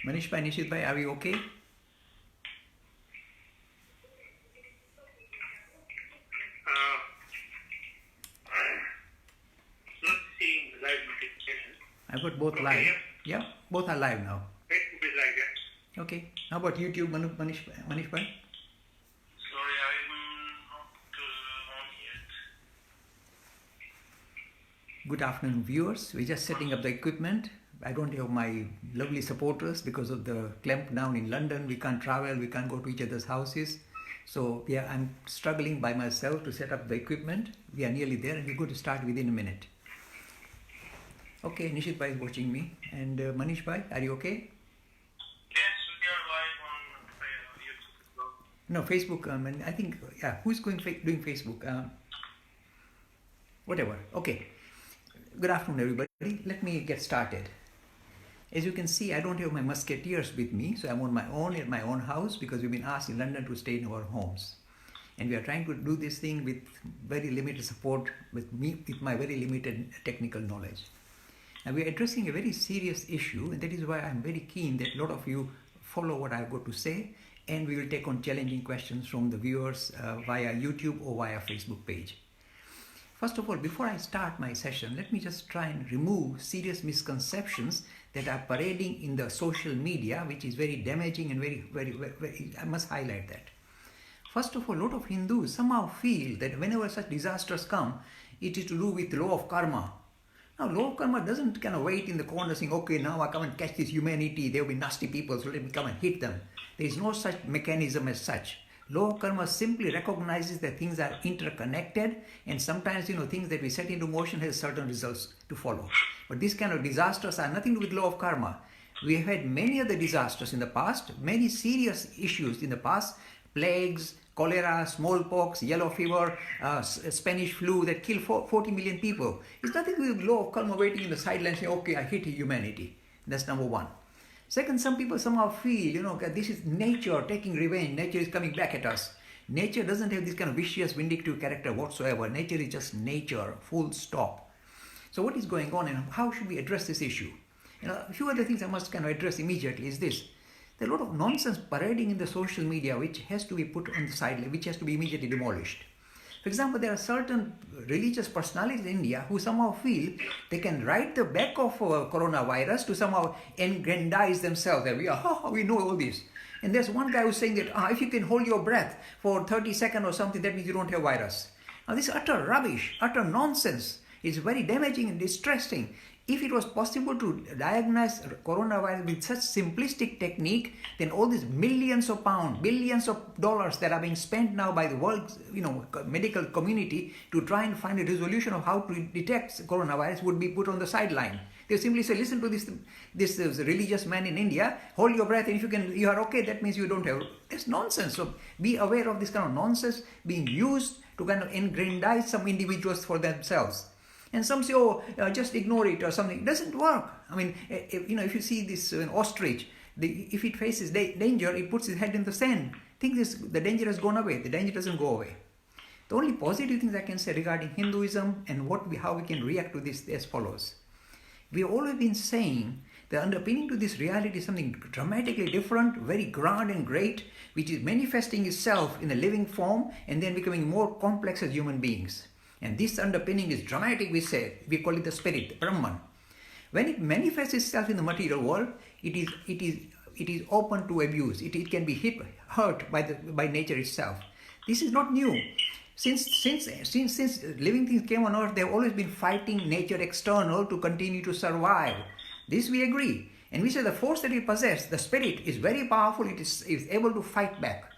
Manish bhai, Nishit bhai, are we okay? Not seeing live notification. I've got both Okay, live. yeah. Yeah, both are live now. Facebook is like that. Okay. How about YouTube, Manish bhai? Sorry, I'm not on yet. Good afternoon, viewers. We're just setting up the equipment. I don't have my lovely supporters because of the clampdown in London. We can't travel, we can't go to each other's houses. So yeah, I'm struggling by myself to set up the equipment. We are nearly there and we're going to start within a minute. Okay, Nishit bhai is watching me. And Manish bhai, are you okay? Yes, we are live on YouTube as well. No, Facebook. And I think, yeah, who's doing Facebook? Whatever. Okay. Good afternoon, everybody. Let me get started. As you can see, I don't have my musketeers with me, so I'm on my own at my own house because we've been asked in London to stay in our homes. And we are trying to do this thing with very limited support, with my very limited technical knowledge. And we are addressing a very serious issue, and that is why I'm very keen that a lot of you follow what I've got to say, and we will take on challenging questions from the viewers via YouTube or via Facebook page. First of all, before I start my session, let me just try and remove serious misconceptions that are parading in the social media, which is very damaging and very, I must highlight that. First of all, a lot of Hindus somehow feel that whenever such disasters come, it is to do with law of karma. Now, law of karma doesn't kind of wait in the corner saying, okay, now I come and catch this humanity, there will be nasty people, so let me come and hit them. There is no such mechanism as such. Law of karma simply recognizes that things are interconnected, and sometimes, things that we set into motion has certain results to follow. But these kind of disasters are nothing to do with law of karma. We have had many other disasters in the past, many serious issues in the past, plagues, cholera, smallpox, yellow fever, Spanish flu that killed 40 million people. It's nothing to do with law of karma waiting in the sidelines saying, okay, I hit humanity. That's number one. Second, some people somehow feel, that this is nature taking revenge. Nature is coming back at us. Nature doesn't have this kind of vicious, vindictive character whatsoever. Nature is just nature, full stop. So what is going on and how should we address this issue? A few other things I must kind of address immediately is this. There are a lot of nonsense parading in the social media which has to be put on the sideline, which has to be immediately demolished. For example, there are certain religious personalities in India who somehow feel they can ride the back of coronavirus to somehow aggrandize themselves. That we know all this. And there's one guy who's saying that if you can hold your breath for 30 seconds or something, that means you don't have virus. Now this is utter rubbish, utter nonsense. It's very damaging and distressing. If it was possible to diagnose coronavirus with such simplistic technique, then all these millions of pounds, billions of dollars that are being spent now by the world, medical community to try and find a resolution of how to detect coronavirus would be put on the sideline. They simply say, listen to this religious man in India, hold your breath, and if you are okay, that means you don't have. That's nonsense. So be aware of this kind of nonsense being used to kind of aggrandize some individuals for themselves. And some say, just ignore it or something. It doesn't work. I mean, if you see this ostrich, if it faces danger, it puts its head in the sand. The danger has gone away. The danger doesn't go away. The only positive things I can say regarding Hinduism and how we can react to this as follows. We have always been saying the underpinning to this reality is something dramatically different, very grand and great, which is manifesting itself in a living form and then becoming more complex as human beings. And this underpinning is dramatic, we call it the spirit, the Brahman. When it manifests itself in the material world, it is open to abuse. It can be hurt by nature itself. This is not new. Since living things came on earth, they have always been fighting nature external to continue to survive. This we agree. And we say the force that we possess, the spirit, is very powerful. It is able to fight back.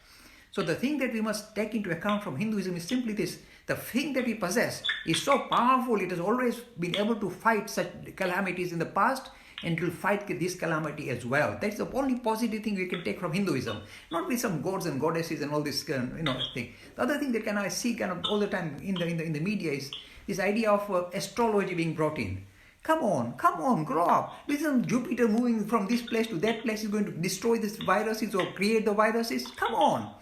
So the thing that we must take into account from Hinduism is simply this. The thing that we possess is so powerful, it has always been able to fight such calamities in the past, and it will fight this calamity as well. That's the only positive thing we can take from Hinduism. Not with some gods and goddesses and all this thing. The other thing that I see all the time in the media is this idea of astrology being brought in. Come on, grow up. Listen, Jupiter moving from this place to that place is going to destroy these viruses or create the viruses. Come on.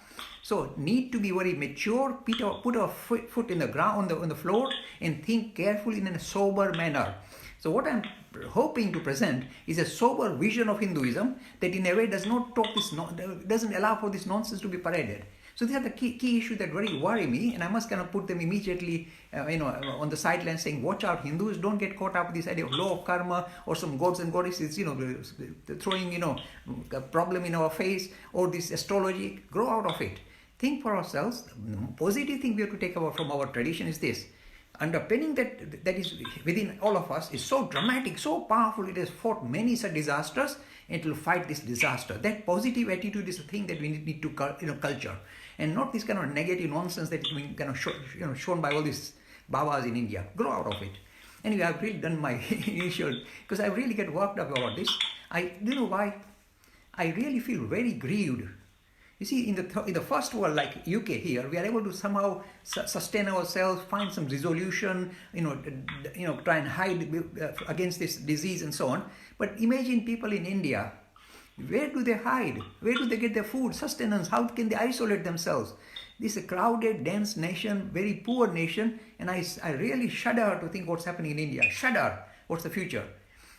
So need to be very mature, put our foot in the ground, on the floor, and think carefully in a sober manner. So what I'm hoping to present is a sober vision of Hinduism that in a way does not talk this, doesn't allow for this nonsense to be paraded. So these are the key issues that really worry me, and I must kind of put them immediately, on the sidelines, saying, watch out, Hindus, don't get caught up with this idea of law of karma or some gods and goddesses, throwing, a problem in our face, or this astrology. Grow out of it. Think for ourselves. The positive thing we have to take from our tradition is this. Underpinning that is within all of us is so dramatic, so powerful. It has fought many such disasters, and it will fight this disaster. That positive attitude is the thing that we need to culture, and not this kind of negative nonsense that is being kind of shown by all these Babas in India. Grow out of it. Anyway, I've really done my initial, because I really get worked up about this. You know why? I really feel very grieved. You see, in the first world, like UK here, we are able to somehow sustain ourselves, find some resolution, try and hide against this disease and so on. But imagine people in India. Where do they hide? Where do they get their food, sustenance? How can they isolate themselves? This is a crowded, dense nation, very poor nation, and I really shudder to think what's happening in India. Shudder. What's the future?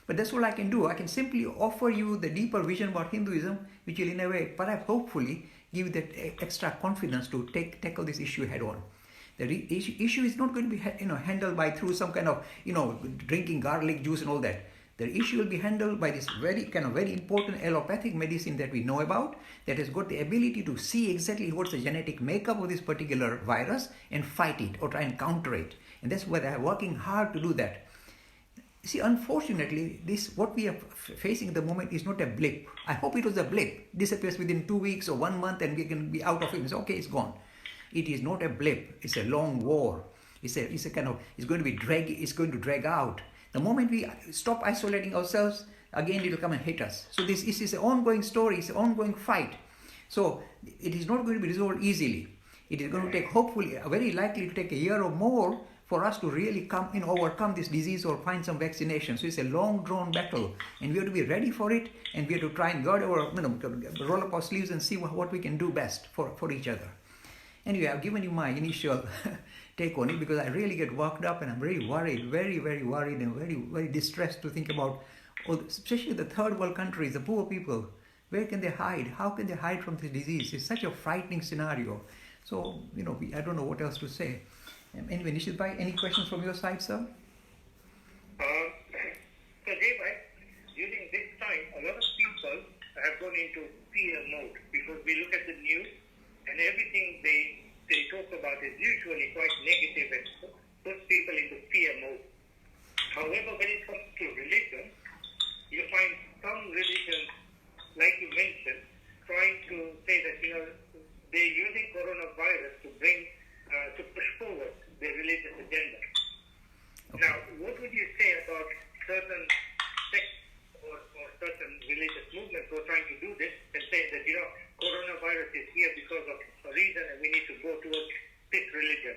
But that's all I can do. I can simply offer you the deeper vision about Hinduism, which will in a way, perhaps hopefully, give you that extra confidence to tackle this issue head on. The issue is not going to be handled through some kind of drinking garlic juice and all that. The issue will be handled by this very important allopathic medicine that we know about, that has got the ability to see exactly what's the genetic makeup of this particular virus and fight it or try and counter it. And that's why they are working hard to do that. See, unfortunately, what we are facing at the moment is not a blip. I hope it was a blip. Disappears within 2 weeks or 1 month and we can be out of it. It's okay, it's gone. It is not a blip. It's a long war. It's going to drag out. The moment we stop isolating ourselves, again it will come and hit us. So this is an ongoing story. It's an ongoing fight. So it is not going to be resolved easily. It is going to take, hopefully, very likely to take a year or more for us to really overcome this disease or find some vaccination. So it's a long drawn battle, and we have to be ready for it, and we have to try and roll up our sleeves and see what we can do best for each other. Anyway, I've given you my initial take on it because I really get worked up and I'm really worried, very, very worried and very, very distressed to think about, especially the third world countries, the poor people. Where can they hide? How can they hide from this disease? It's such a frightening scenario. So, I don't know what else to say. Anyway, Nishit Bhai, any questions from your side, sir? So, Jay Bhai, during this time, a lot of people have gone into fear mode because we look at the news and everything they talk about is usually quite negative and puts people into fear mode. However, when it comes to religion, you find some religions, like you mentioned, trying to say that they're using coronavirus to push forward their religious agenda. Okay. Now, what would you say about certain sects or certain religious movements who are trying to do this and say that coronavirus is here because of a reason and we need to go towards this religion?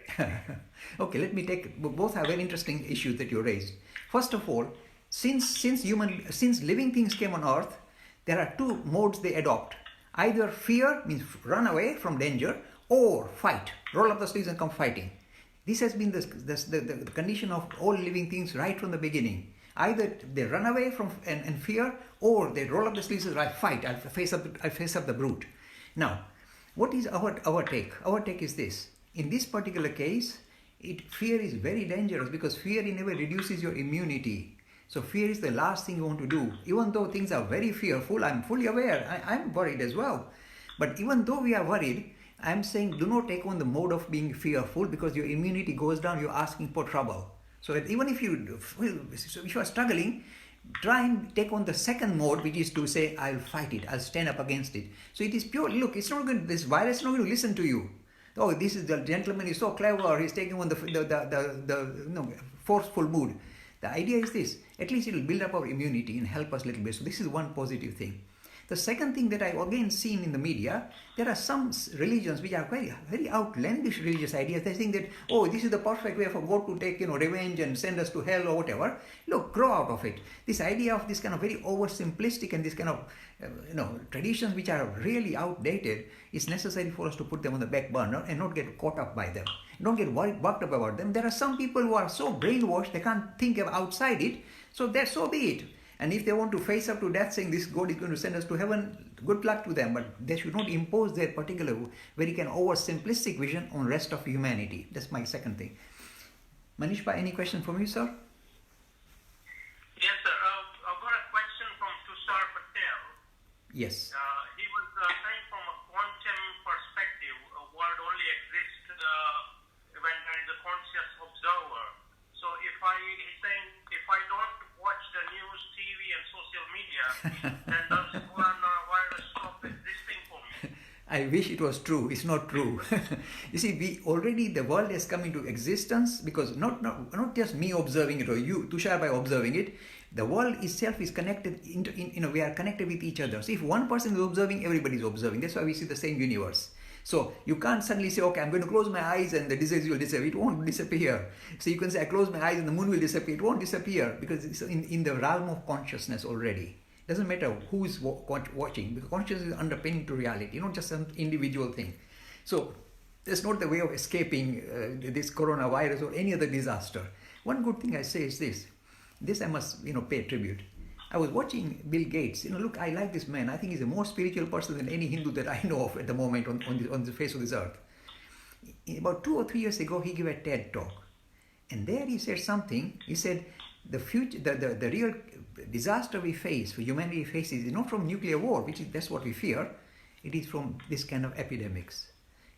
Okay, let me take, both have very interesting issues that you raised. First of all, since living things came on earth, there are two modes they adopt. Either fear, means run away from danger, or fight, roll up the sleeves and come fighting. This has been the condition of all living things right from the beginning. Either they run away from and fear, or they roll up the sleeves and fight. I'll face up the brute. Now, what is our take? Our take is this: in this particular case, fear is very dangerous because fear in a way reduces your immunity. So fear is the last thing you want to do. Even though things are very fearful, I'm fully aware. I'm worried as well. But even though we are worried, I'm saying do not take on the mode of being fearful because your immunity goes down. You're asking for trouble. So that even if you are struggling, try and take on the second mode, which is to say, I'll fight it. I'll stand up against it. So it is pure. Look, it's not going. This virus is not going to listen to you. Oh, this is the gentleman is so clever. He's taking on the forceful mood. The idea is this: at least it will build up our immunity and help us a little bit. So this is one positive thing. The second thing that I've again seen in the media, there are some religions which are very, very outlandish religious ideas. They think that, this is the perfect way for God to take, revenge and send us to hell or whatever. Look, grow out of it. This idea of this kind of very oversimplistic and this kind of, traditions which are really outdated, is necessary for us to put them on the back burner and not get caught up by them. Don't get worked up about them. There are some people who are so brainwashed they can't think of outside it. So that's so be it. And if they want to face up to that, saying this God is going to send us to heaven, good luck to them. But they should not impose their particular, very kind of oversimplistic vision on rest of humanity. That's my second thing. Manishbhai, any question from you, sir? Yes, sir. I've got a question from Tushar Patel. Yes. He was saying from a quantum perspective, a world only exists when there is a conscious observer. So he's saying, if I don't watch the news, TV, and social media, then does coronavirus stop existing for me? I wish it was true. It's not true. You see, the world has come into existence because not just me observing it or you, Tushar, by observing it. The world itself is connected. We are connected with each other. So if one person is observing, everybody is observing. That's why we see the same universe. So you can't suddenly say, okay, I'm going to close my eyes and the disease will disappear. It won't disappear. So you can say, I close my eyes and the moon will disappear. It won't disappear because it's in the realm of consciousness already. Doesn't matter who is watching, because consciousness is underpinning to reality, not just some individual thing. So that's not the way of escaping this coronavirus or any other disaster. One good thing I say is this. This I must, pay tribute. I was watching Bill Gates. Look, I like this man. I think he's a more spiritual person than any Hindu that I know of at the moment on the face of this earth. About 2 or 3 years ago, he gave a TED talk. And there he said something. He said, the future, the real disaster we face, for humanity faces, is not from nuclear war, that's what we fear. It is from this kind of epidemics.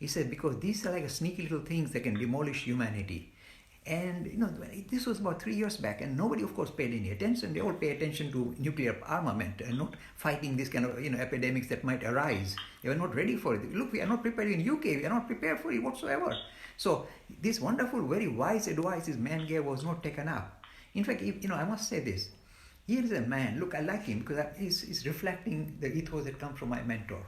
He said, because these are like sneaky little things that can demolish humanity. And this was about 3 years back, and nobody, of course, paid any attention. They all pay attention to nuclear armament and not fighting this kind of epidemics that might arise. They were not ready for it. Look, we are not prepared in UK. We are not prepared for it whatsoever. So this wonderful, very wise advice this man gave was not taken up. In fact, I must say this. Here is a man. Look, I like him because he's reflecting the ethos that comes from my mentor.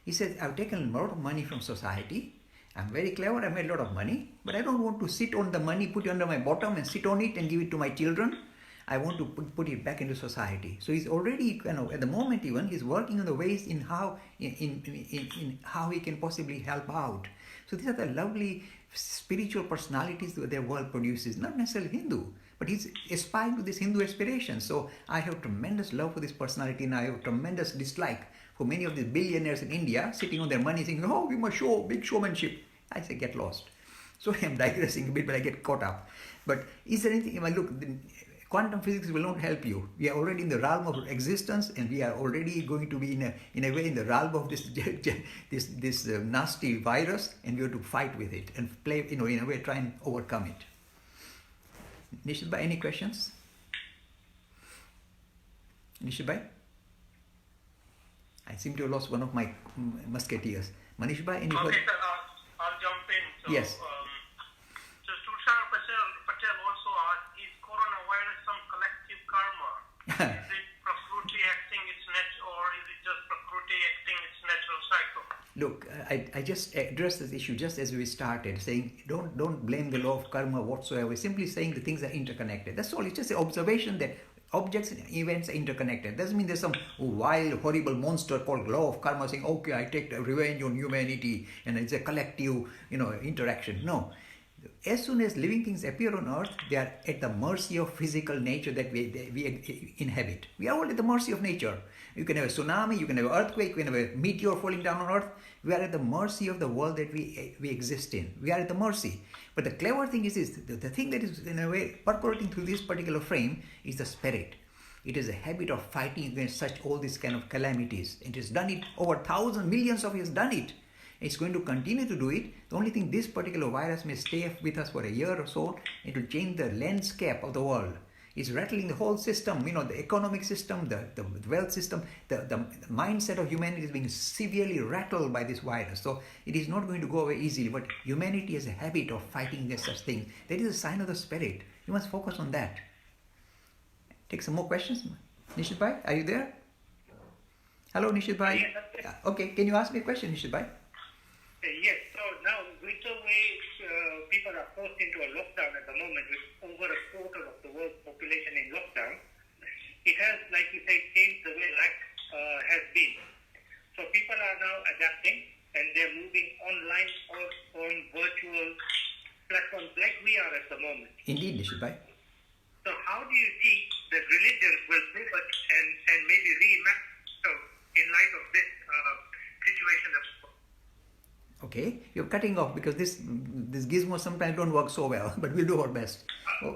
He said, I've taken a lot of money from society. I'm very clever, I made a lot of money, but I don't want to sit on the money, put it under my bottom and sit on it and give it to my children. I want to put it back into society. So he's already, at the moment even, he's working on the ways in how how he can possibly help out. So these are the lovely spiritual personalities that their world produces, not necessarily Hindu, but he's aspiring to this Hindu aspiration. So I have tremendous love for this personality, and I have tremendous dislike for many of these billionaires in India sitting on their money saying, oh, we must show big showmanship. I say, get lost. So I'm digressing a bit, but I get caught up. But is there anything, look, quantum physics will not help you. We are already in the realm of existence, and we are already going to be in a way in the realm of this nasty virus, and we have to fight with it and play, in a way, try and overcome it. Nishitbhai, any questions? Nishitbhai? I seem to have lost one of my musketeers. Manishbhai, any Okay, sir, I'll jump in. So, yes. So Tushar Patel also asked, is coronavirus some collective karma? Is it Prakriti acting its or is it just Prakriti acting its natural cycle? Look, I just addressed this issue just as we started, saying don't blame the law of karma whatsoever. Simply saying the things are interconnected. That's all. It's just an observation that objects and events are interconnected. Doesn't mean there's some wild, horrible monster called law of karma saying, okay, I take revenge on humanity and it's a collective, interaction. No. As soon as living things appear on earth, they are at the mercy of physical nature that we inhabit. We are all at the mercy of nature. You can have a tsunami, you can have an earthquake, you can have a meteor falling down on earth. We are at the mercy of the world that we exist in. We are at the mercy. But the clever thing is this, the thing that is in a way percolating through this particular frame is the spirit. It is a habit of fighting against all these kind of calamities. It has done it over thousands, millions of years done it. It's going to continue to do it. The only thing, this particular virus may stay with us for a year or so. It will change the landscape of the world. It's rattling the whole system, the economic system, the wealth system, the mindset of humanity is being severely rattled by this virus. So it is not going to go away easily, but humanity has a habit of fighting against such things. That is a sign of the spirit. You must focus on that. Take some more questions. Nishitbhai, are you there? Hello, Nishitbhai. Yes, okay, can you ask me a question, Nishitbhai? Yes, so now with the way people are forced into a lockdown at the moment with over a quarter of the world's population in lockdown, it has, like you say, changed the way life has been. So people are now adapting and they're moving online or on virtual platforms like we are at the moment. Indeed, Nishitbhai. So how do you see the will pivot and maybe reimagine in light of this situation. Okay, you're cutting off because this gizmo sometimes don't work so well, but we'll do our best.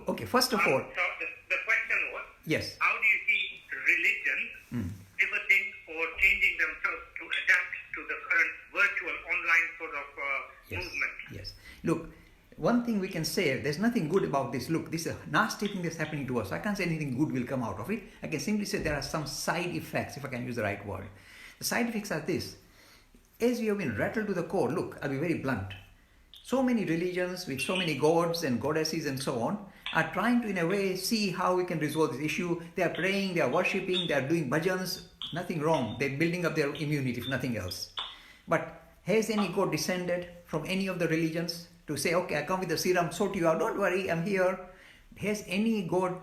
Okay, first of all. So the question was, yes. How do you see religion pivoting or changing themselves to adapt to the current virtual online sort of movement? Yes. Look, one thing we can say, there's nothing good about this. Look, this is a nasty thing that's happening to us. I can't say anything good will come out of it. I can simply say there are some side effects, if I can use the right word. The side effects are this. As we have been rattled to the core, look, I'll be very blunt. So many religions with so many gods and goddesses and so on are trying to, in a way, see how we can resolve this issue. They are praying, they are worshipping, they are doing bhajans. Nothing wrong. They're building up their immunity, if nothing else. But has any god descended from any of the religions to say, okay, I come with the serum, sort you out, don't worry, I'm here? Has any god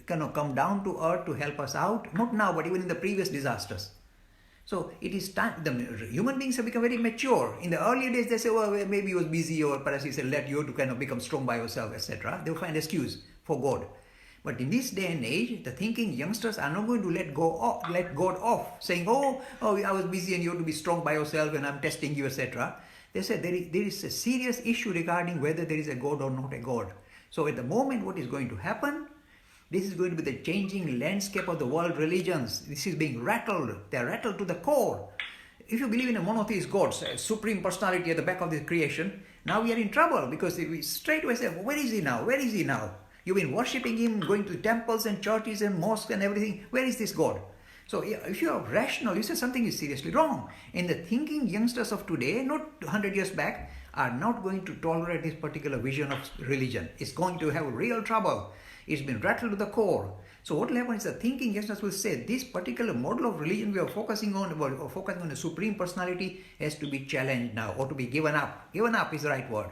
come down to earth to help us out? Not now, but even in the previous disasters. So it is time, the human beings have become very mature. In the earlier days, they say, well, maybe you was busy, or perhaps he said, let you to kind of become strong by yourself, etc. They will find excuse for God. But in this day and age, the thinking youngsters are not going to let God off, saying, oh, I was busy and you have to be strong by yourself and I'm testing you, etc. They said there is a serious issue regarding whether there is a God or not a God. So at the moment, what is going to happen? This is going to be the changing landscape of the world religions. This is being rattled. They are rattled to the core. If you believe in a monotheist God, a supreme personality at the back of the creation, now we are in trouble because we straight away say, where is he now? Where is he now? You've been worshipping him, going to temples and churches and mosques and everything. Where is this God? So if you are rational, you say something is seriously wrong. And the thinking youngsters of today, not 100 years back, are not going to tolerate this particular vision of religion. It's going to have real trouble. It's been rattled to the core. So what will happen is the thinking youngsters will say this particular model of religion we are focusing on, or focusing on the supreme personality, has to be challenged now or to be given up. Given up is the right word.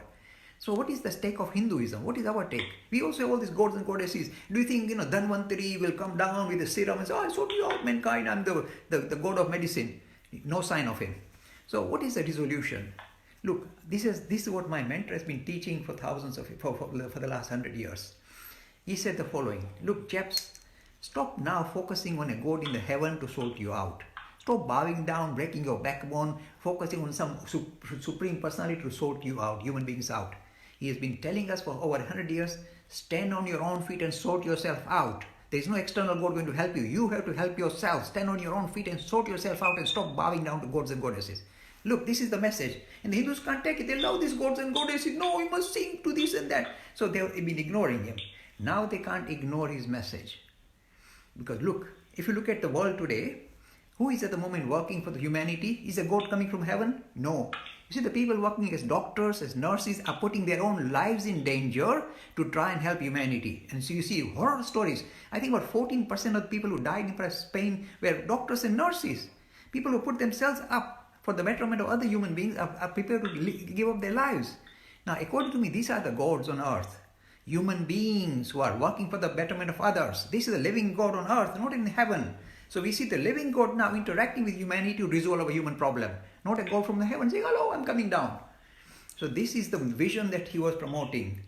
So what is the stake of Hinduism? What is our take? We also have all these gods and goddesses. Do you think, Dhanvantari will come down with a serum and say, I sort you out, mankind, I'm the god of medicine. No sign of him. So what is the resolution? Look, this is what my mentor has been teaching for thousands of for the last 100 years. He said the following, look, chaps, stop now focusing on a God in the heaven to sort you out. Stop bowing down, breaking your backbone, focusing on some supreme personality to sort you out, human beings out. He has been telling us for over 100 years, stand on your own feet and sort yourself out. There is no external God going to help you. You have to help yourself. Stand on your own feet and sort yourself out and stop bowing down to gods and goddesses. Look, this is the message. And the Hindus can't take it. They love these gods and goddesses. No, we must sing to this and that. So they've been ignoring him. Now they can't ignore his message. Because look, if you look at the world today, who is at the moment working for the humanity? Is a God coming from heaven? No. You see, the people working as doctors, as nurses, are putting their own lives in danger to try and help humanity. And so you see horror stories. I think about 14% of the people who died in Spain were doctors and nurses. People who put themselves up for the betterment of other human beings are prepared to give up their lives. Now, according to me, these are the gods on earth. Human beings who are working for the betterment of others. This is a living God on earth, not in heaven. So we see the living God now interacting with humanity to resolve our human problem. Not a God from the heavens saying, hello, I'm coming down. So this is the vision that he was promoting.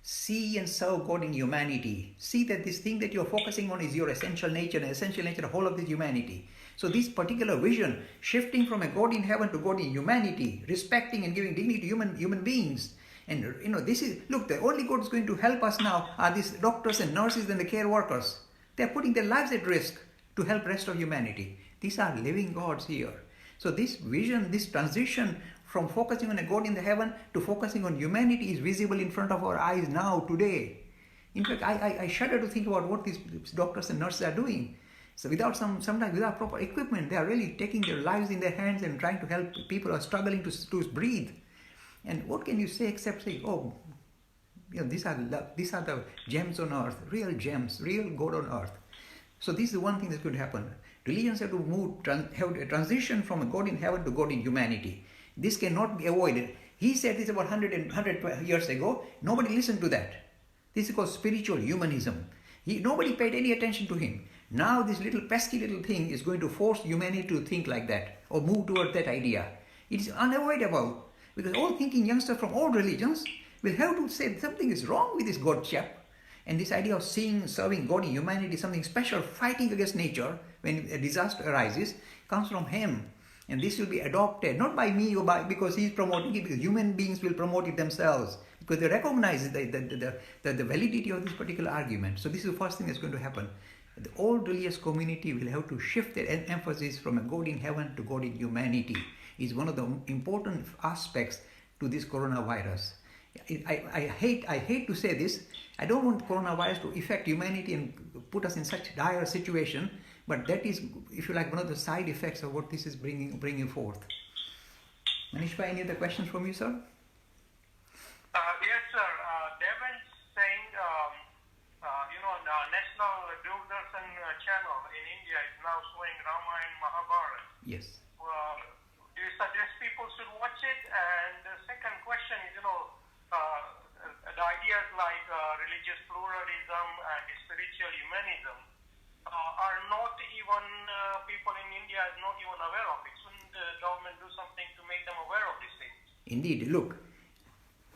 See and serve God in humanity. See that this thing that you're focusing on is your essential nature, and essential nature, the whole of this humanity. So this particular vision, shifting from a God in heaven to God in humanity, respecting and giving dignity to human beings. And this is, look, the only God who's going to help us now are these doctors and nurses and the care workers. They're putting their lives at risk to help rest of humanity. These are living gods here. So this vision, this transition from focusing on a God in the heaven to focusing on humanity is visible in front of our eyes now, today. In fact, I shudder to think about what these doctors and nurses are doing. So sometimes without proper equipment, they are really taking their lives in their hands and trying to help people who are struggling to breathe. And what can you say except say, oh, these are the gems on earth, real gems, real God on earth. So this is the one thing that could happen. Religions have to have a transition from a God in heaven to God in humanity. This cannot be avoided. He said this about 100 years ago. Nobody listened to that. This is called spiritual humanism. Nobody paid any attention to him. Now this pesky little thing is going to force humanity to think like that or move towards that idea. It is unavoidable because all thinking youngsters from all religions will have to say something is wrong with this God chap. And this idea of serving God in humanity, something special, fighting against nature when a disaster arises, comes from him. And this will be adopted, not by me or because he's promoting it, because human beings will promote it themselves, because they recognize the validity of this particular argument. So this is the first thing that's going to happen. The old religious community will have to shift their emphasis from a God in heaven to God in humanity. It's one of the important aspects to this coronavirus. I hate to say this. I don't want coronavirus to affect humanity and put us in such dire situation, but that is, if you like, one of the side effects of what this is bringing forth. Manishbhai, any other questions from you, sir? Yes, sir. Devin's saying, National Doordarshan channel in India is now showing Ramayana and Mahabharata. Yes. Do you suggest people should watch it? And the second question is, the ideas like religious pluralism and spiritual humanism are not even, people in India are not even aware of it. Shouldn't the government do something to make them aware of these things? Indeed. Look,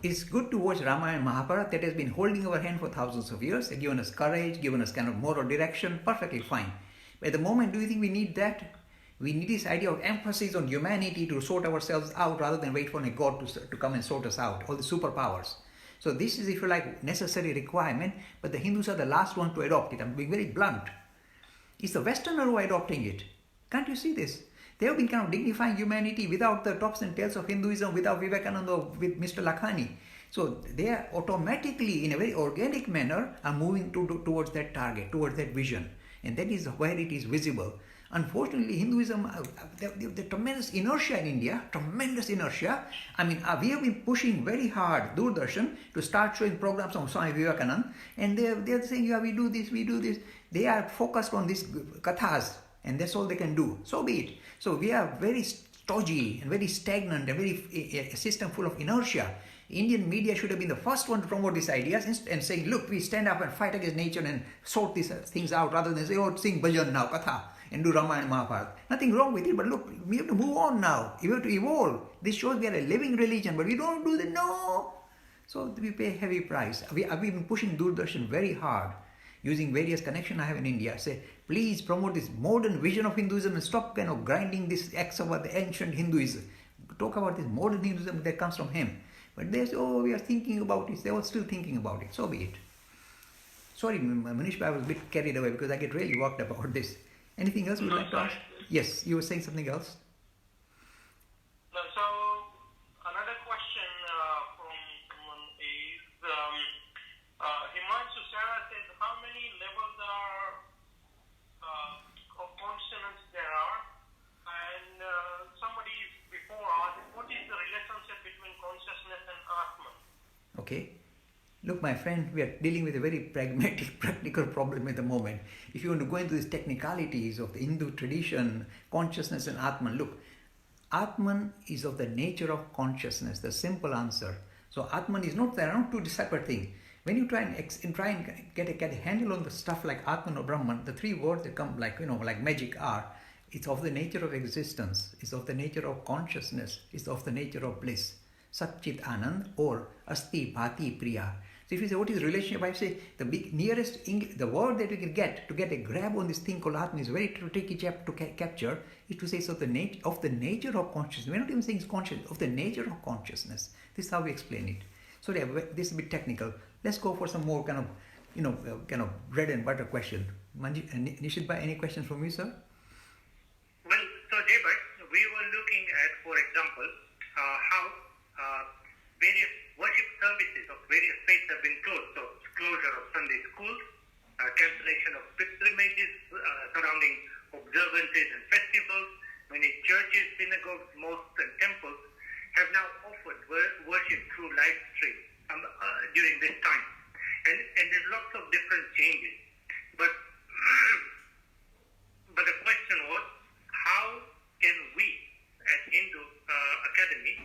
it's good to watch Ramayana and Mahabharata that has been holding our hand for thousands of years, and given us courage, given us kind of moral direction, perfectly fine. But at the moment, do you think we need that? We need this idea of emphasis on humanity to sort ourselves out rather than wait for a God to come and sort us out, all the superpowers. So this is, if you like, necessary requirement, but the Hindus are the last one to adopt it. I'm being very blunt. It's the Westerners who are adopting it. Can't you see this? They have been kind of dignifying humanity without the tops and tails of Hinduism, without Vivekananda, with Mr. Lakhani. So they are automatically, in a very organic manner, are moving towards that target, towards that vision. And that is where it is visible. Unfortunately, Hinduism, the tremendous inertia in India, tremendous inertia. I mean, we have been pushing very hard, Doordarshan, to start showing programs on Swami Vivekananda. And they're saying, yeah, we do this. They are focused on these kathas. And that's all they can do. So be it. So we are very stodgy and very stagnant, a system full of inertia. Indian media should have been the first one to promote these ideas and saying, look, we stand up and fight against nature and sort these things out rather than say, oh, sing bhajan now, katha, and do Ramayana and Mahabharata. Nothing wrong with it, but look, we have to move on now. We have to evolve. This shows we are a living religion, but we don't do that. No. So we pay a heavy price. I've been pushing Doordarshan very hard, using various connections I have in India. Say, please promote this modern vision of Hinduism and stop kind of grinding this X about the ancient Hinduism. Talk about this modern Hinduism that comes from him. But they say, oh, we are thinking about it. They were still thinking about it. So be it. Sorry, Manish, I was a bit carried away because I get really worked about this. Anything else you would like to ask? Yes, you were saying something else? No, so another question from someone is, Himanshu Sarah says, how many levels of consonants there are? And somebody before asked, what is the relationship between consciousness and Atman? Okay. Look, my friend, we are dealing with a very pragmatic, practical problem at the moment. If you want to go into these technicalities of the Hindu tradition, consciousness and Atman, look, Atman is of the nature of consciousness, the simple answer. So Atman is not there, not two separate things. When you try and get a handle on the stuff like Atman or Brahman, the three words that come like magic are, it's of the nature of existence, it's of the nature of consciousness, it's of the nature of bliss. Satchit Anand or Asti Bhati Priya. So if you say what is relationship, I say the word that you can get to get a grab on this thing called Atman is very tricky to capture, is to say it's of the nature of consciousness. We're not even saying it's conscious, of the nature of consciousness. This is how we explain it. So this is a bit technical. Let's go for some more kind of bread and butter question. Nishitbhai, any questions from you, sir? Well, so David, we were looking at, for example, how various worship services of various faiths have been closed. So closure of Sunday schools, cancellation of pilgrimages surrounding observances and festivals. Many churches, synagogues, mosques and temples have now offered worship through live stream during this time. And there's lots of different changes. But the question was, how can we at Hindu Academy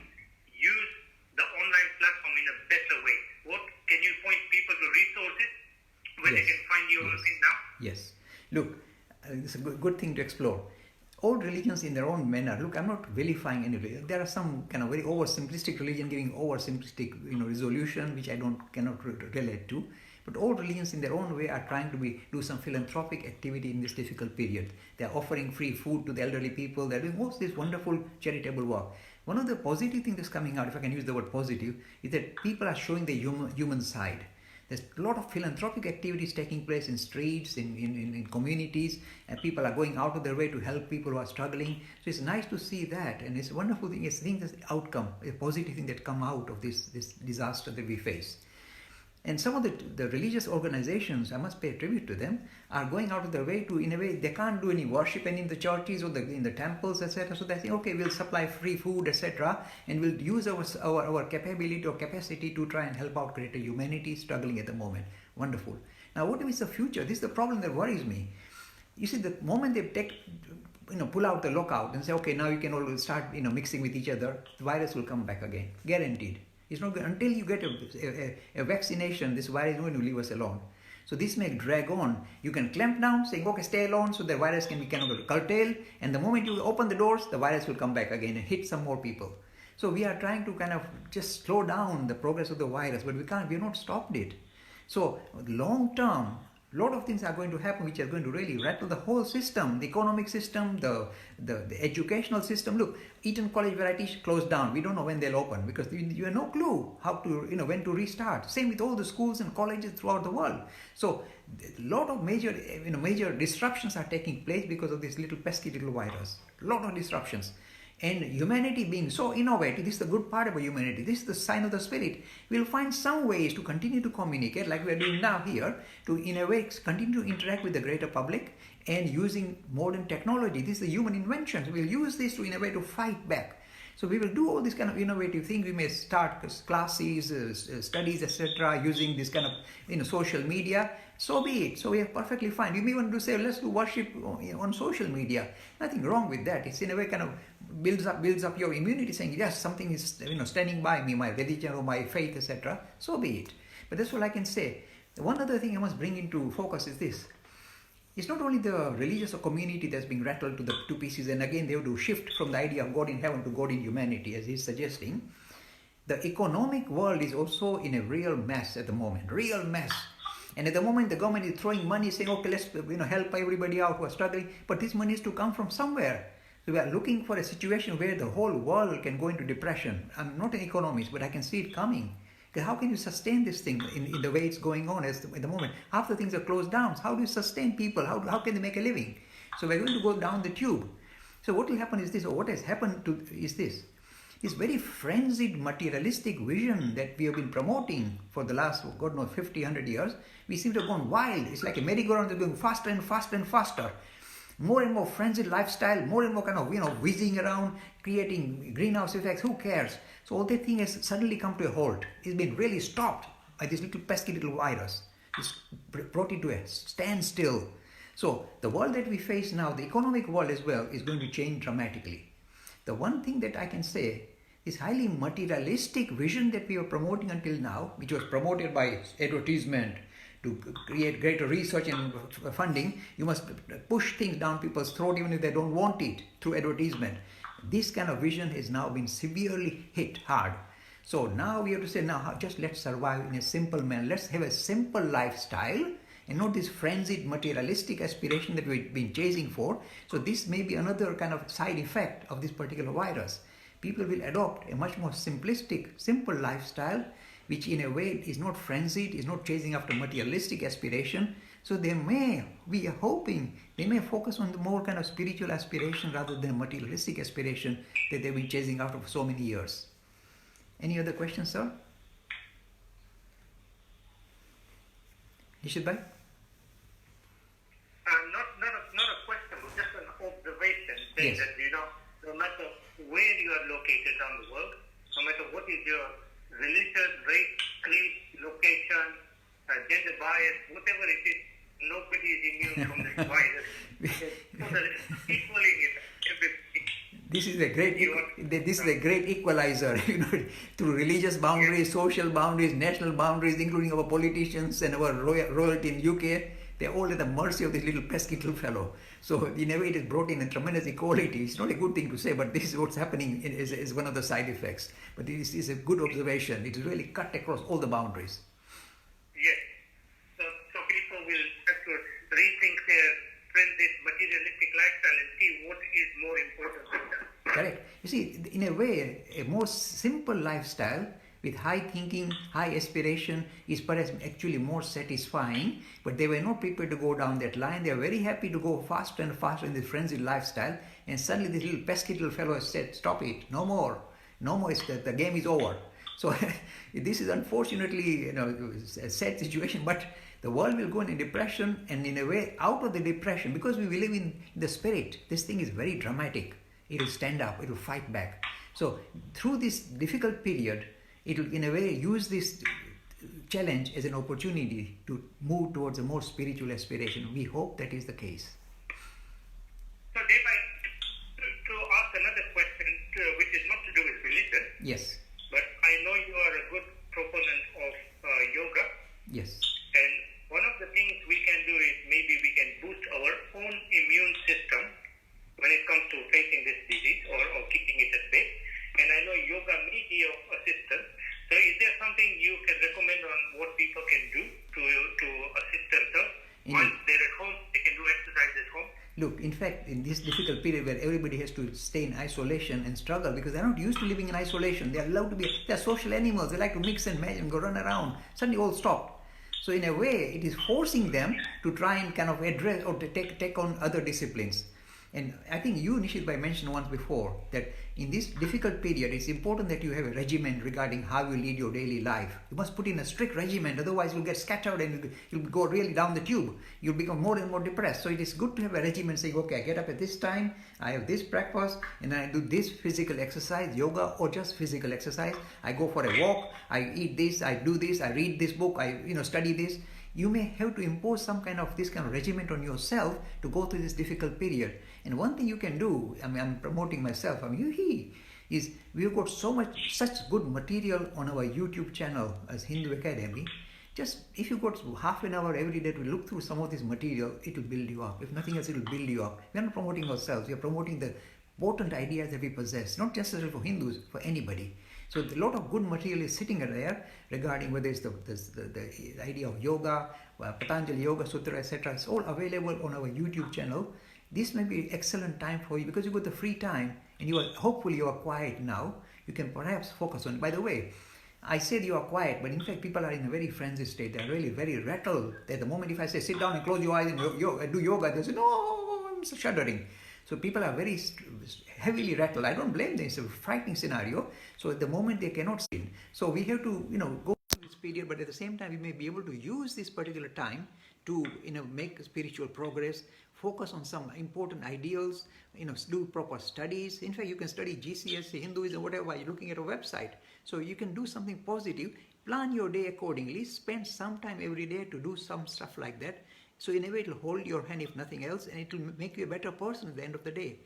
use the online platform in a better way? What can you point people to resources where they can find you now? Yes. Look, it's a good thing to explore. All religions in their own manner. Look, I'm not vilifying any religion. There are some kind of very oversimplistic religion giving oversimplistic resolution, which I cannot relate to. But all religions in their own way are trying to do some philanthropic activity in this difficult period. They are offering free food to the elderly people. They are doing most of this wonderful charitable work. One of the positive things that's coming out, if I can use the word positive, is that people are showing the human side. There's a lot of philanthropic activities taking place in streets, in communities, and people are going out of their way to help people who are struggling. So it's nice to see that, and it's a wonderful thing. It's the outcome, a positive thing that come out of this disaster that we face. And some of the religious organizations, I must pay tribute to them, are going out of their way to, in a way, they can't do any worship in the churches or in the temples, etc. So they say, okay, we'll supply free food, etc. And we'll use our capability or capacity to try and help out greater humanity struggling at the moment. Wonderful. Now, what is the future? This is the problem that worries me. You see, the moment they pull out the lockout and say, okay, now you can all start, mixing with each other, the virus will come back again, guaranteed. It's not until you get a vaccination, this virus is going to leave us alone. So this may drag on. You can clamp down, saying, okay, stay alone, so the virus can be kind of curtailed. And the moment you open the doors, the virus will come back again and hit some more people. So we are trying to kind of just slow down the progress of the virus, but we have not stopped it. So long term, a lot of things are going to happen which are going to really rattle the whole system, the economic system, the educational system. Look, Eton College Varieties closed down. We don't know when they'll open because you have no clue how to, when to restart. Same with all the schools and colleges throughout the world. So a lot of major disruptions are taking place because of this little pesky little virus. A lot of disruptions. And humanity being so innovative, this is the good part about humanity, this is the sign of the spirit. We'll find some ways to continue to communicate like we're doing now here, to in a way continue to interact with the greater public and using modern technology. This is the human invention. So we'll use this to in a way to fight back. So we will do all these kind of innovative things. We may start classes, studies, etc. using this kind of social media. So be it. So we are perfectly fine. You may want to say, let's do worship on social media. Nothing wrong with that. It's in a way kind of builds up your immunity, saying, yes, something is standing by me, my religion or my faith, etc. So be it. But that's all I can say. One other thing I must bring into focus is this. It's not only the religious or community that's being rattled to the two pieces, and again they have to shift from the idea of God in heaven to God in humanity, as he's suggesting. The economic world is also in a real mess at the moment, real mess. And at the moment the government is throwing money, saying, okay, let's help everybody out who are struggling, but this money is to come from somewhere. So we are looking for a situation where the whole world can go into depression. I'm not an economist, but I can see it coming. Because how can you sustain this thing in the way it's going on at the moment? Half the things are closed down. How do you sustain people? How can they make a living? So we're going to go down the tube. So what will happen is this, or what has happened is this. This very frenzied materialistic vision that we have been promoting for the last, God knows, 50, 100 years, we seem to have gone wild. It's like a merry-go-round that's going faster and faster and faster. More and more frenzied lifestyle, more and more kind of, whizzing around, creating greenhouse effects. Who cares? So all that thing has suddenly come to a halt. It's been really stopped by this little pesky little virus. It's brought it to a standstill. So the world that we face now, the economic world as well, is going to change dramatically. The one thing that I can say, this highly materialistic vision that we were promoting until now, which was promoted by advertisement, to create greater research and funding, you must push things down people's throat even if they don't want it through advertisement. This kind of vision has now been severely hit hard. So now we have to say, now just let's survive in a simple manner. Let's have a simple lifestyle and not this frenzied materialistic aspiration that we've been chasing for. So this may be another kind of side effect of this particular virus. People will adopt a much more simplistic, simple lifestyle, which in a way is not frenzied, is not chasing after materialistic aspiration. So we are hoping, they may focus on the more kind of spiritual aspiration rather than materialistic aspiration that they've been chasing after for so many years. Any other questions, sir? Nishit bhai? Not a question, but just an observation saying Yes. that, no matter where you are located around the world, no matter what is your religious, race, creed, location, gender bias, whatever it is, nobody is immune from this virus. So that it's equally everybody. This is a great equalizer, through religious boundaries, social boundaries, national boundaries, including our politicians and our royalty in UK. They're all at the mercy of this little pesky little fellow. So in a way it has brought in a tremendous equality. It's not a good thing to say, but this is what's happening is one of the side effects. But it is a good observation. It is really cut across all the boundaries. Yes. rethink their frenzied materialistic lifestyle and see what is more important than that. Correct. You see, in a way, a more simple lifestyle with high thinking, high aspiration is perhaps actually more satisfying, but they were not prepared to go down that line. They are very happy to go faster and faster in this frenzied lifestyle, and suddenly this little pesky little fellow said, stop it, no more, no more, the game is over. So this is unfortunately a sad situation, but the world will go in a depression, and in a way out of the depression, because we live in the spirit, this thing is very dramatic. It will stand up, it will fight back. So through this difficult period, it will in a way use this challenge as an opportunity to move towards a more spiritual aspiration. We hope that is the case. So Deepak, to ask another question, which is not to do with religion. Yes. But I know you are a good proponent of yoga. Yes. And one of the things we can do is maybe we can boost our own immune system when it comes to facing this disease or keeping it at bay. And I know yoga may be of assistance. So is there something you can recommend on what people can do to assist themselves? Once they're at home, they can do exercise at home. Look, in fact, in this difficult period where everybody has to stay in isolation and struggle because they're not used to living in isolation, they're allowed to be, they're social animals, they like to mix and match and go run around. Suddenly all stopped. So in a way, it is forcing them to try and kind of address or to take on other disciplines. And I think you, Nishit, mentioned once before that in this difficult period, it's important that you have a regimen regarding how you lead your daily life. You must put in a strict regimen, otherwise you'll get scattered and you'll go really down the tube. You'll become more and more depressed. So it is good to have a regimen saying, okay, I get up at this time, I have this breakfast, and then I do this physical exercise, yoga or just physical exercise. I go for a walk, I eat this, I do this, I read this book, I study this. You may have to impose some kind of this kind of regiment on yourself to go through this difficult period. And one thing you can do, I'm promoting myself, is we've got such good material on our YouTube channel as Hindu Academy. Just if you got half an hour every day to look through some of this material, it will build you up. If nothing else, it will build you up. We're not promoting ourselves, we are promoting the potent ideas that we possess, not just for Hindus, for anybody. So a lot of good material is sitting there regarding whether it's the idea of yoga, Patanjali Yoga Sutra, etc. It's all available on our YouTube channel. This may be an excellent time for you because you got the free time and hopefully you are quiet now. You can perhaps focus on it. By the way, I said you are quiet, but in fact people are in a very frenzied state. They are really very rattled. At the moment if I say sit down and close your eyes and do yoga, they say no, I'm shuddering. So people are very heavily rattled. I don't blame them. It's a frightening scenario. So at the moment they cannot sit. So we have to, go through this period, but at the same time we may be able to use this particular time to, make spiritual progress, focus on some important ideals, do proper studies. In fact, you can study GCSE, Hinduism, whatever, by looking at a website. So you can do something positive, plan your day accordingly, spend some time every day to do some stuff like that. So in a way, it will hold your hand if nothing else, and it will make you a better person at the end of the day.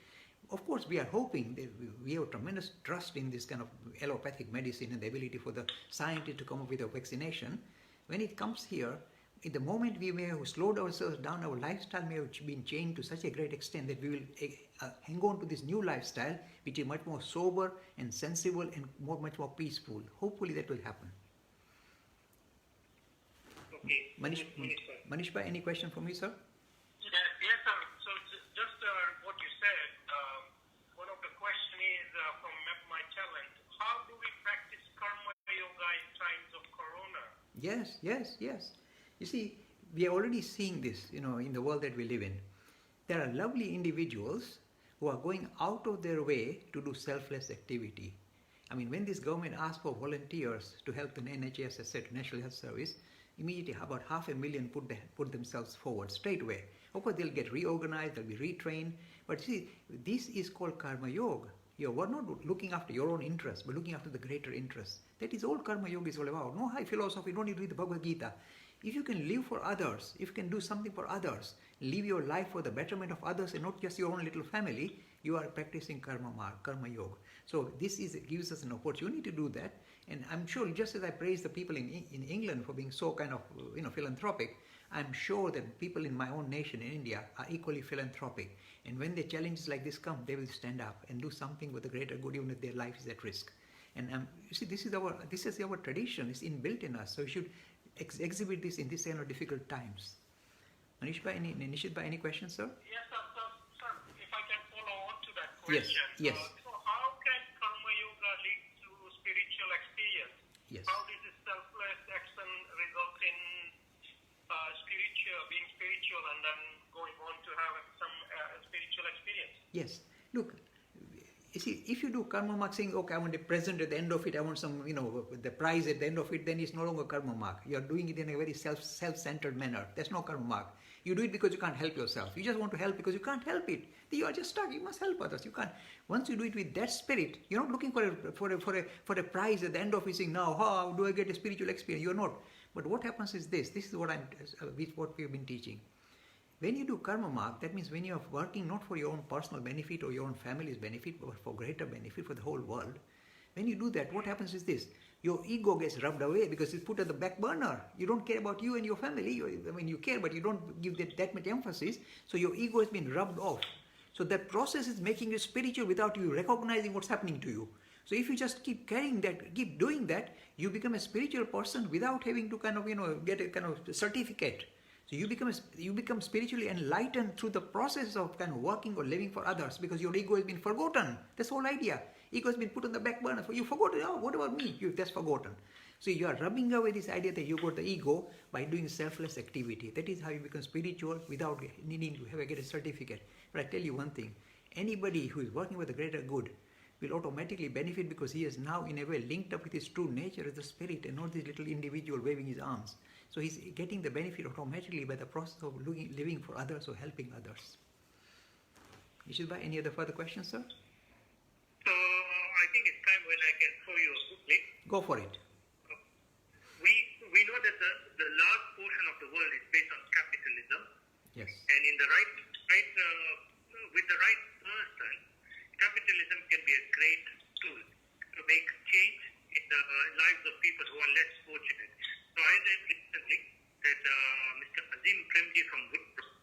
Of course, we are hoping that we have tremendous trust in this kind of allopathic medicine and the ability for the scientists to come up with a vaccination. When it comes here, in the moment we may have slowed ourselves down, our lifestyle may have been changed to such a great extent that we will hang on to this new lifestyle, which is much more sober and sensible and much more peaceful. Hopefully that will happen. Okay. Manish bhai, any question for me, sir? Yes, sir. So just what you said, one of the question is from my talent, how do we practice karma yoga in times of corona? Yes. You see, we are already seeing this, in the world that we live in. There are lovely individuals who are going out of their way to do selfless activity. I mean, when this government asked for volunteers to help the NHS, etc., National Health Service, immediately about 500,000 put themselves forward straight away. Of course, they'll get reorganized, they'll be retrained. But see, this is called karma yoga. You are not looking after your own interests, but looking after the greater interests. That is all karma yoga is all about. No high philosophy, don't need to read the Bhagavad Gita. If you can live for others, if you can do something for others, live your life for the betterment of others and not just your own little family, you are practicing karma yoga. So this gives us an opportunity to do that. And I'm sure, just as I praise the people in England for being so kind of philanthropic, I'm sure that people in my own nation in India are equally philanthropic. And when the challenges like this come, they will stand up and do something with the greater good, even if their life is at risk. And you see, this is our tradition. It's inbuilt in us. So we should exhibit this in these kind of difficult times. Nishit Bhai, any questions, sir? Yes, sir, if I can follow on to that Yes, question. yes. So how can Karma Yoga lead to spiritual experience? Yes. How does this selfless action result in being spiritual and then going on to have some spiritual experience? Yes. Look, you see, if you do karma mark saying, okay, I want a present at the end of it, I want some, the prize at the end of it, then it's no longer karma mark. You're doing it in a very self-centered manner. There's no karma mark. You do it because you can't help yourself. You just want to help because you can't help it. You are just stuck. You must help others. You can't. Once you do it with that spirit, you're not looking for a prize at the end of it saying, now, how do I get a spiritual experience? You're not. But what happens is this. This is what what we've been teaching. When you do karma mark, that means when you are working not for your own personal benefit or your own family's benefit, but for greater benefit for the whole world, when you do that, what happens is this. Your ego gets rubbed away because it's put at the back burner. You don't care about you and your family. You care, but you don't give that much emphasis. So your ego has been rubbed off. So that process is making you spiritual without you recognizing what's happening to you. So if you just keep carrying that, keep doing that, you become a spiritual person without having to get a kind of certificate. So you become spiritually enlightened through the process of kind of working or living for others because your ego has been forgotten. That's the whole idea. Ego has been put on the back burner. You forgot, oh, what about me? That's forgotten. So you are rubbing away this idea that you got the ego by doing selfless activity. That is how you become spiritual without needing to get a certificate. But I tell you one thing, anybody who is working with the greater good will automatically benefit because he is now in a way linked up with his true nature as the spirit and not this little individual waving his arms. So he's getting the benefit automatically by the process of living for others or helping others. Nishit Bhai, any other further questions, sir? So I think it's time when I can show you a booklet. Go for it. We know that the large portion of the world is based on capitalism. Yes. And in the with the right person, capitalism can be a great tool to make change in the lives of people who are less fortunate. So I read recently that Mr. Azim Premji from Woodbrook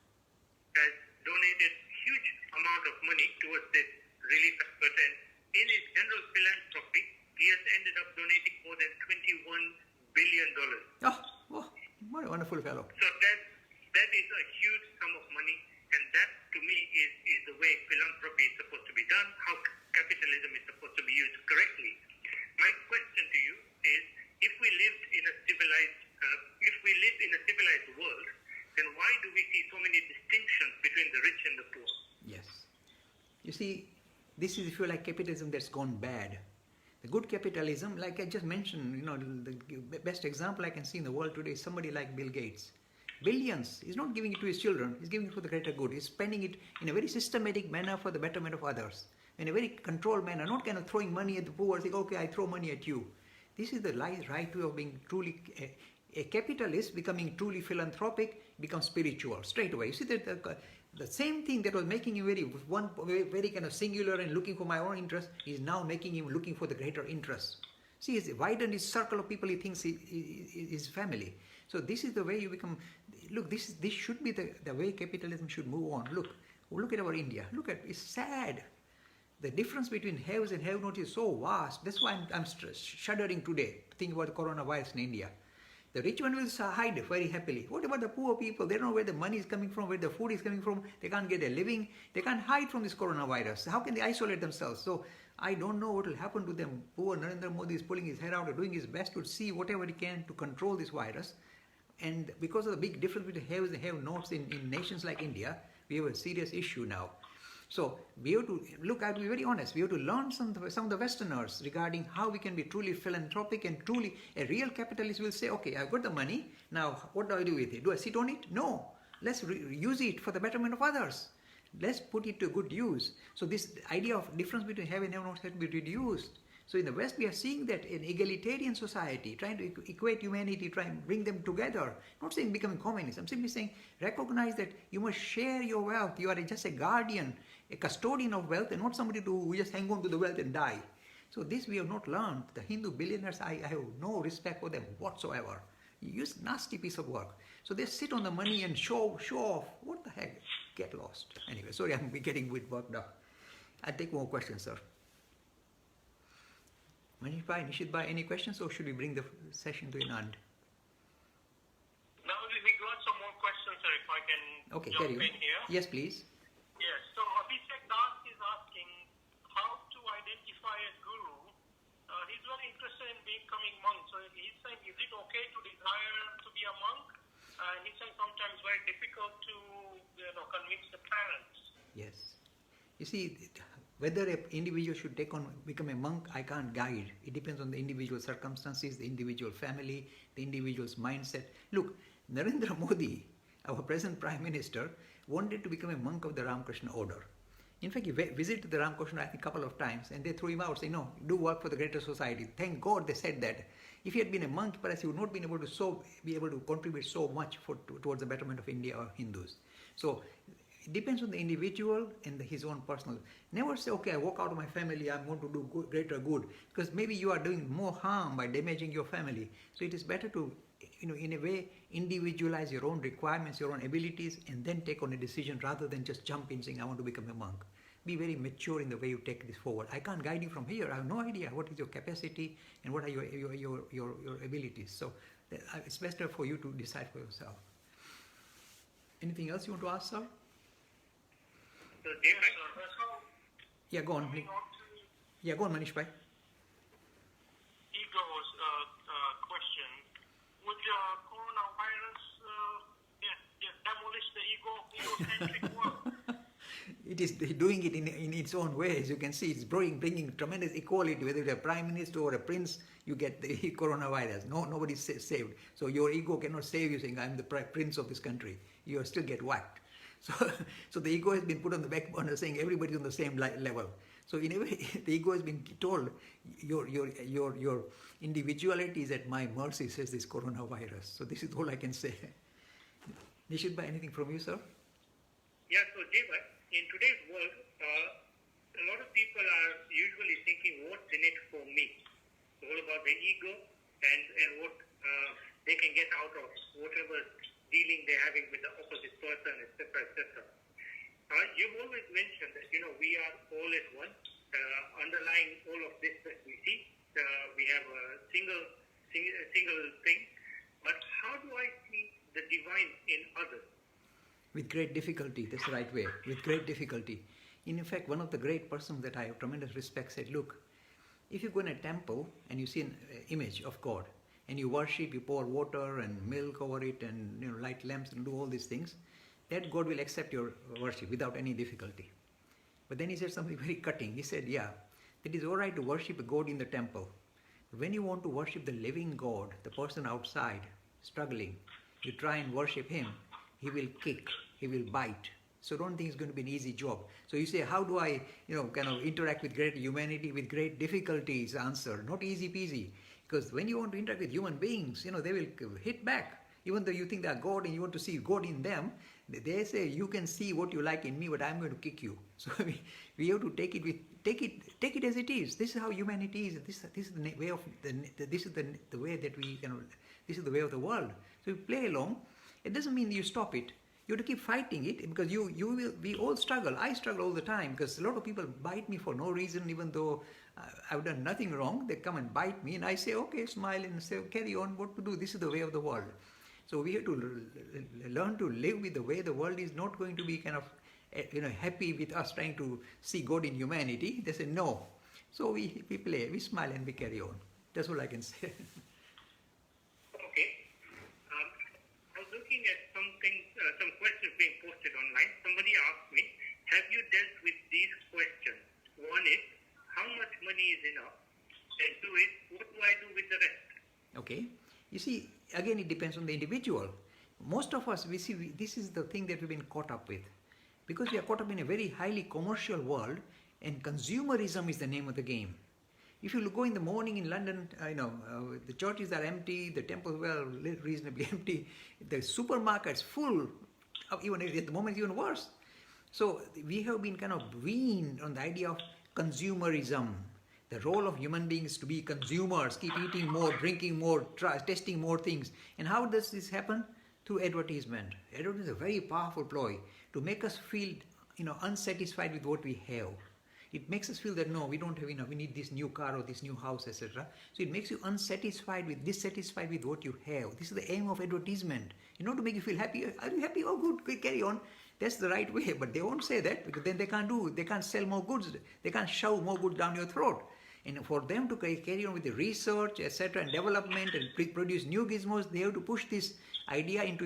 has donated huge amount of money towards this relief effort, and in his general philanthropy, he has ended up donating more than $21 billion. Oh, what a wonderful fellow. So that is a huge sum of money, and that to me is the way philanthropy is supposed to be done, how capitalism is supposed to be used correctly. My question to you is, if we lived in a civilized world, then why do we see so many distinctions between the rich and the poor? Yes. You see, this is, if you like, capitalism that's gone bad. The good capitalism, like I just mentioned, the best example I can see in the world today is somebody like Bill Gates. Billions. He's not giving it to his children. He's giving it for the greater good. He's spending it in a very systematic manner for the betterment of others. In a very controlled manner, not kind of throwing money at the poor, saying, okay, I throw money at you. This is the right way of being truly a capitalist, becoming truly philanthropic, becomes spiritual straight away. You see that the same thing that was making him very kind of singular and looking for my own interest is now making him looking for the greater interest. See, he's widened his circle of people he thinks his family. So this is the way you become. Look, this should be the way capitalism should move on. Look at our India. It's sad. The difference between haves and have-nots is so vast. That's why I'm shuddering today to think about the coronavirus in India. The rich one will hide very happily. What about the poor people? They don't know where the money is coming from, where the food is coming from. They can't get a living. They can't hide from this coronavirus. How can they isolate themselves? So I don't know what will happen to them. Poor Narendra Modi is pulling his hair out and doing his best to see whatever he can to control this virus. And because of the big difference between haves and have-nots in nations like India, we have a serious issue now. So we have to look, I have to be very honest, we have to learn some of the Westerners regarding how we can be truly philanthropic and truly, a real capitalist will say, okay, I've got the money, now what do I do with it? Do I sit on it? No. Let's use it for the betterment of others. Let's put it to good use. So this idea of difference between have and have-nots has to be reduced. So in the West, we are seeing that in egalitarian society, trying to equate humanity, trying to bring them together. Not saying becoming communist. I'm simply saying recognize that you must share your wealth. You are just a guardian, a custodian of wealth, and not somebody who just hang on to the wealth and die. So this we have not learned. The Hindu billionaires, I have no respect for them whatsoever. You use nasty piece of work. So they sit on the money and show off. What the heck? Get lost. Anyway, sorry, I'm getting a bit worked up. I'll take more questions, sir. Manish Bhai, Nishit Bhai, any questions, or should we bring the session to an end? Now we got some more questions, sir, if I can Okay, jump carry on. in here? Yes, please. Yes. So Abhishek Das is asking how to identify a guru. He's very interested in becoming monk. So he's saying, is it okay to desire to be a monk? And he's saying sometimes very difficult to convince the parents. Yes. You see, whether an individual should become a monk, I can't guide. It depends on the individual circumstances, the individual family, the individual's mindset. Look, Narendra Modi, our present Prime Minister, wanted to become a monk of the Ramakrishna order. In fact, he visited the Ramakrishna I think a couple of times, and they threw him out, saying, no, do work for the greater society. Thank God they said that. If he had been a monk, perhaps he would not be able to contribute so much towards the betterment of India or Hindus. So it depends on the individual and his own personal. Never say, okay, I walk out of my family, I'm going to do greater good, because maybe you are doing more harm by damaging your family. So it is better to, in a way, individualize your own requirements, your own abilities, and then take on a decision rather than just jump in saying, I want to become a monk. Be very mature in the way you take this forward. I can't guide you from here. I have no idea what is your capacity and what are your abilities. So it's better for you to decide for yourself. Anything else you want to ask, sir? So, David, Yeah, go on. Yeah, go on, Manish bhai. Ego's question. Would coronavirus demolish the egocentric world? It is doing it in its own way. As you can see, it's bringing tremendous equality. Whether you're a prime minister or a prince, you get the coronavirus. Nobody's saved. So your ego cannot save you saying, I'm the prince of this country. You still get whacked. So the ego has been put on the back burner saying everybody's on the same level. So in a way, the ego has been told, your individuality is at my mercy, says this coronavirus. So this is all I can say. Nishit bhai, anything from you, sir? Yeah, so David, in today's world, a lot of people are usually thinking, what's in it for me? It's all about the ego and what they can get out of whatever dealing they're having with the opposite person, etc., etc. You've always mentioned that, we are all as one. Underlying all of this that we see, we have a single thing. But how do I see the divine in others? With great difficulty, that's the right way, with great difficulty. In fact, one of the great persons that I have tremendous respect said, look, if you go in a temple and you see an image of God, and you worship, you pour water and milk over it and light lamps and do all these things, that God will accept your worship without any difficulty. But then he said something very cutting. He said, yeah, it is all right to worship a God in the temple. But when you want to worship the living God, the person outside, struggling, you try and worship him, he will kick, he will bite. So don't think it's going to be an easy job. So you say, how do I, kind of interact with great humanity? With great difficulty is the answer. Not easy peasy. Because when you want to interact with human beings, they will hit back. Even though you think they are God and you want to see God in them, they say, you can see what you like in me, but I'm going to kick you. So we have to take it as it is. This is how humanity is. This is the way of this is the way that we this is the way of the world. So you play along. It doesn't mean you stop it. You have to keep fighting it because we all struggle. I struggle all the time because a lot of people bite me for no reason, even though I've done nothing wrong. They come and bite me and I say, okay, smile and say, carry on, what to do? This is the way of the world. So we have to learn to live with the way the world is not going to be kind of, happy with us trying to see God in humanity. They say no. So we play, we smile and we carry on. That's all I can say. Okay. I was looking at some questions being posted online. Somebody asked me, have you dealt with these questions? One is, how much money is enough? And two is, what do I do with the rest? Okay. You see, again, it depends on the individual. Most of us, this is the thing that we've been caught up with. Because we are caught up in a very highly commercial world, and consumerism is the name of the game. If you go in the morning in London, the churches are empty, the temples were reasonably empty, the supermarkets full, even at the moment even worse. So we have been kind of weaned on the idea of consumerism. The role of human beings is to be consumers, keep eating more, drinking more, testing more things. And how does this happen? Through advertisement. Advertisement is a very powerful ploy to make us feel, unsatisfied with what we have. It makes us feel that no, we don't have enough, we need this new car or this new house, etc. So it makes you dissatisfied with what you have. This is the aim of advertisement. To make you feel happy. Are you happy? Oh, good, carry on. That's the right way, but they won't say that because then they can't sell more goods. They can't shove more goods down your throat. And for them to carry on with the research, etc., and development and produce new gizmos, they have to push this idea into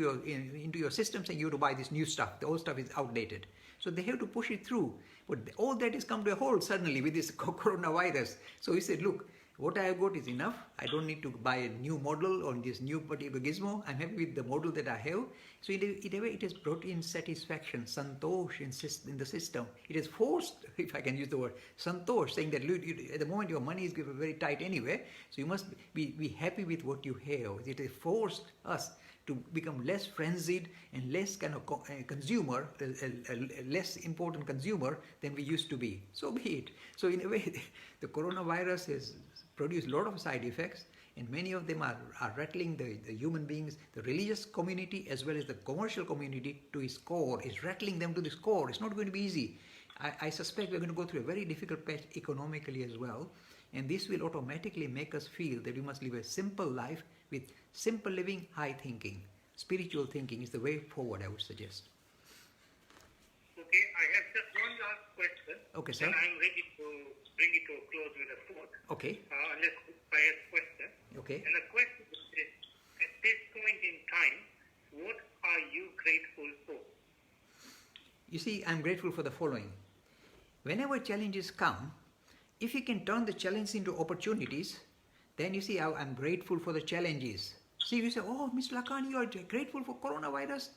your system, saying you have to buy this new stuff. The old stuff is outdated. So they have to push it through. But all that has come to a halt suddenly with this coronavirus. So he said, look, what I have got is enough. I don't need to buy a new model or this new particular gizmo. I'm happy with the model that I have. So in a way, it has brought in satisfaction, santosh in the system. It has forced, if I can use the word, santosh, saying that at the moment your money is very tight anyway, so you must be happy with what you have. It has forced us to become less frenzied and less kind of consumer, a less important consumer than we used to be. So be it. So in a way, the coronavirus has produced a lot of side effects, and many of them are rattling the human beings, the religious community as well as the commercial community to its core. It's rattling them to this core. It's not going to be easy. I suspect we're going to go through a very difficult patch economically as well, and this will automatically make us feel that we must live a simple life with simple living, high thinking. Spiritual thinking is the way forward, I would suggest. Okay, I have just one last question. Okay, sir. And I'm ready to bring it to a close with a fourth. Okay. Unless I ask a question. Okay. And the question is, at this point in time, what are you grateful for? You see, I'm grateful for the following. Whenever challenges come, if you can turn the challenge into opportunities, then you see how I'm grateful for the challenges. See, you say, oh, Mr. Lakhani, you are grateful for coronavirus.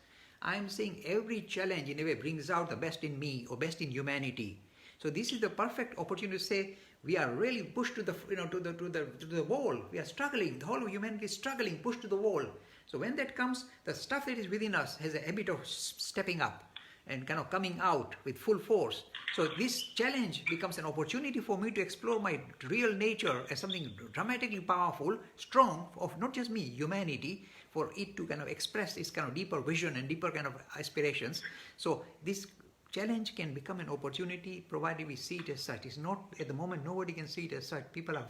I'm saying every challenge in a way brings out the best in me or best in humanity. So this is the perfect opportunity to say we are really pushed to the wall. We are struggling. The whole of humanity is struggling, pushed to the wall. So when that comes, the stuff that is within us has a habit of stepping up and kind of coming out with full force. So this challenge becomes an opportunity for me to explore my real nature as something dramatically powerful, strong, of not just me, humanity, for it to kind of express its kind of deeper vision and deeper kind of aspirations. So this challenge can become an opportunity provided we see it as such. It's not, at the moment, nobody can see it as such. People are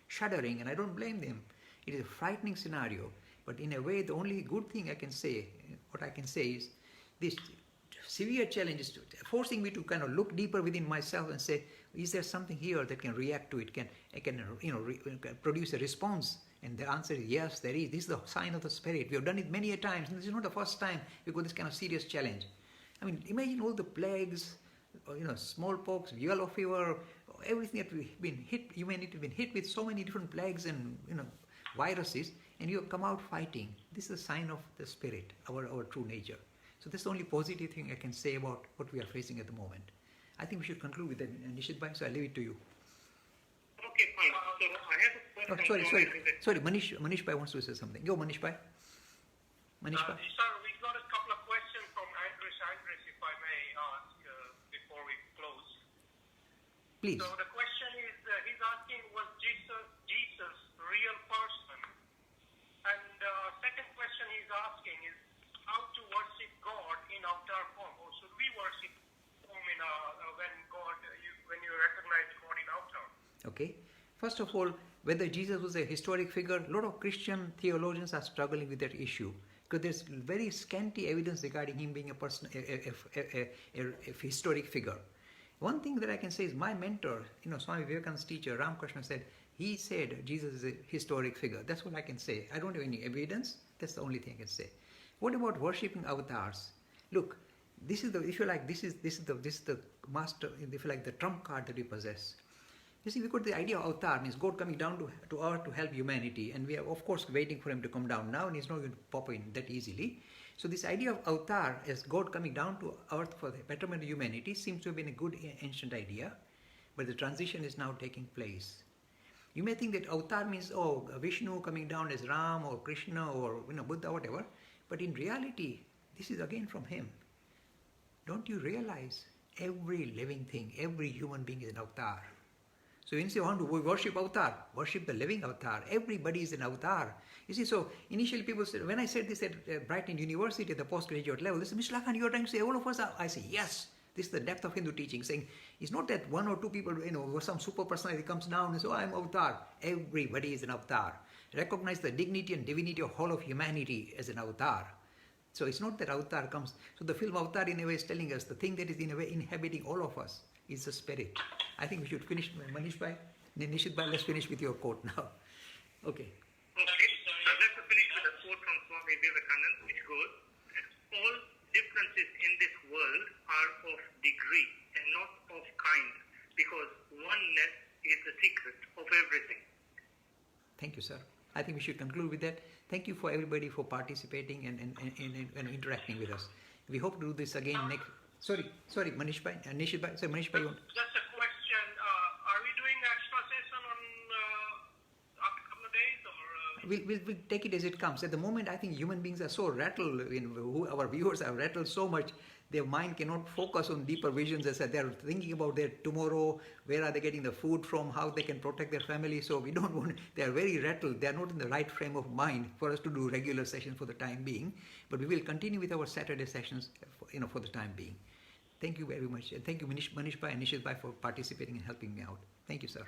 shuddering, and I don't blame them. It is a frightening scenario. But in a way, the only good thing I can say, what I can say is, this severe challenge is forcing me to kind of look deeper within myself and say, is there something here that can react to it, can produce a response? And the answer is yes, there is. This is the sign of the Spirit. We have done it many a times, and this is not the first time we got this kind of serious challenge. I mean, imagine all the plagues, smallpox, yellow fever, everything that we've been hit, humanity has been hit with so many different plagues and viruses, and you have come out fighting. This is a sign of the Spirit, our true nature. So that's the only positive thing I can say about what we are facing at the moment. I think we should conclude with that, Nishit Bhai, so I leave it to you. Okay, fine. So I have a question. Sorry, Manish Bhai wants to say something. Go, Manish Bhai. Manish Bhai. Sir, we got a couple of questions from Andres, if I may ask, before we close. Please. So the question is, he's asking, was Jesus real person? And second question he's asking is, how to worship God in avatar form, or should we worship Him when you recognize God in avatar? Okay. First of all, whether Jesus was a historic figure, a lot of Christian theologians are struggling with that issue because there's very scanty evidence regarding him being a person, a historic figure. One thing that I can say is my mentor, Swami Vivekananda's teacher, Ramakrishna said, he said Jesus is a historic figure. That's what I can say. I don't have any evidence. That's the only thing I can say. What about worshipping avatars? Look, this is the master, if you like, the trump card that we possess. You see, we got the idea of avatar, means God coming down to earth to help humanity, and we are of course waiting for him to come down now, and he's not going to pop in that easily. So this idea of avatar as God coming down to earth for the betterment of humanity seems to have been a good ancient idea, but the transition is now taking place. You may think that avatar means, Vishnu coming down as Ram or Krishna or Buddha, whatever. But in reality, this is again from him. Don't you realize every living thing, every human being is an avatar? So when you say, want to worship avatar, worship the living avatar. Everybody is an avatar. You see, so initially people said, when I said this at Brighton University at the postgraduate level, they said, Mr. Lakhani, you're trying to say all of us are? I say, yes, This is the depth of Hindu teaching, saying it's not that one or two people, or some super personality comes down and says, oh, I'm avatar. Everybody is an avatar. Recognize the dignity and divinity of whole of humanity as an avatar. So it's not that avatar comes. So the film Avatar in a way is telling us the thing that is in a way inhabiting all of us is the spirit. I think we should finish, Manish bhai. Nishit bhai, let's finish with your quote now. Okay. Okay, so let's finish with a quote from Swami Vivekananda, which goes, that all differences in this world are of degree and not of kind, because oneness is the secret of everything. Thank you, sir. I think we should conclude with that. Thank you for everybody for participating and interacting with us. We hope to do this again next. Sorry, Manish bhai, Nishit bhai. Sorry, Manish bhai. Just a question. Are we doing extra session on after a couple of days, or? We'll take it as it comes. At the moment, I think human beings are so rattled, our viewers are rattled so much, their mind cannot focus on deeper visions. As they're thinking about their tomorrow, where are they getting the food from, how they can protect their family. So we don't want, they're very rattled. They're not in the right frame of mind for us to do regular sessions for the time being. But we will continue with our Saturday sessions, for the time being. Thank you very much. And thank you, Manish bhai and Nishit bhai, for participating and helping me out. Thank you, sir.